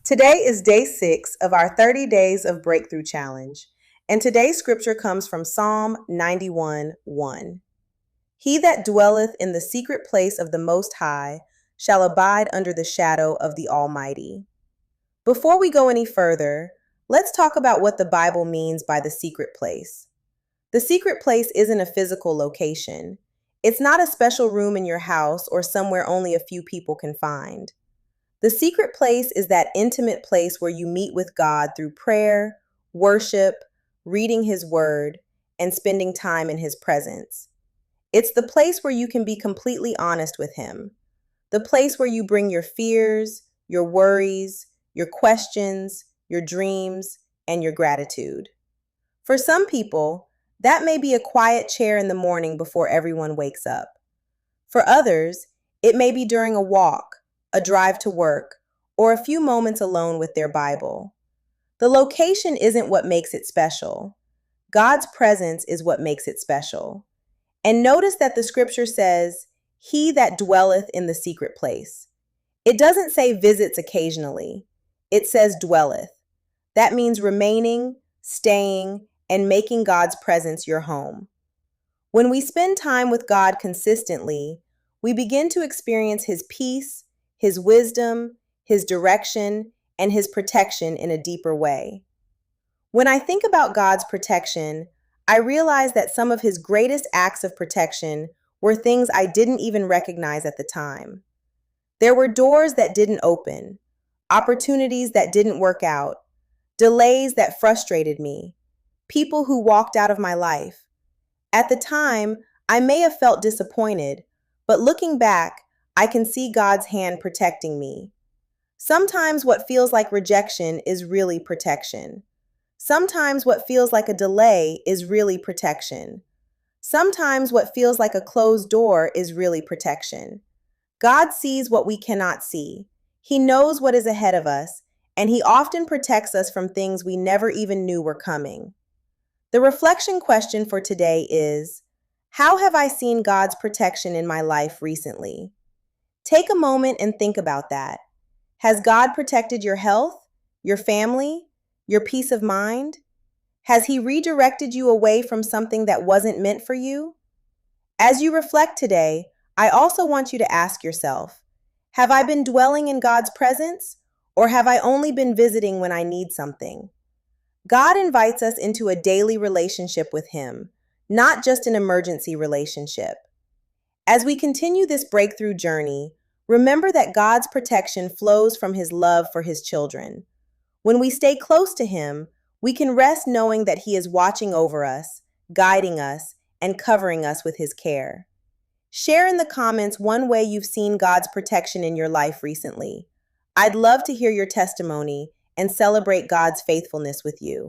Today is day 6 of our 30 Days of Breakthrough Challenge, and today's scripture comes from Psalm 91:1. He that dwelleth in the secret place of the Most High shall abide under the shadow of the Almighty. Before we go any further, let's talk about what the Bible means by the secret place. The secret place isn't a physical location. It's not a special room in your house or somewhere only a few people can find. The secret place is that intimate place where you meet with God through prayer, worship, reading His Word, and spending time in His presence. It's the place where you can be completely honest with Him, the place where you bring your fears, your worries, your questions, your dreams, and your gratitude. For some people, that may be a quiet chair in the morning before everyone wakes up. For others, it may be during a walk, a drive to work, or a few moments alone with their Bible. The location isn't what makes it special. God's presence is what makes it special. And notice that the scripture says, "He that dwelleth in the secret place." It doesn't say visits occasionally. It says dwelleth. That means remaining, staying, and making God's presence your home. When we spend time with God consistently, we begin to experience His peace, His wisdom, His direction, and His protection in a deeper way. When I think about God's protection, I realize that some of His greatest acts of protection were things I didn't even recognize at the time. There were doors that didn't open, opportunities that didn't work out, delays that frustrated me, people who walked out of my life. At the time, I may have felt disappointed, but looking back, I can see God's hand protecting me. Sometimes what feels like rejection is really protection. Sometimes what feels like a delay is really protection. Sometimes what feels like a closed door is really protection. God sees what we cannot see. He knows what is ahead of us, and He often protects us from things we never even knew were coming. The reflection question for today is, how have I seen God's protection in my life recently? Take a moment and think about that. Has God protected your health, your family, your peace of mind? Has He redirected you away from something that wasn't meant for you? As you reflect today, I also want you to ask yourself, have I been dwelling in God's presence, or have I only been visiting when I need something? God invites us into a daily relationship with Him, not just an emergency relationship. As we continue this breakthrough journey, remember that God's protection flows from His love for His children. When we stay close to Him, we can rest knowing that He is watching over us, guiding us, and covering us with His care. Share in the comments one way you've seen God's protection in your life recently. I'd love to hear your testimony and celebrate God's faithfulness with you.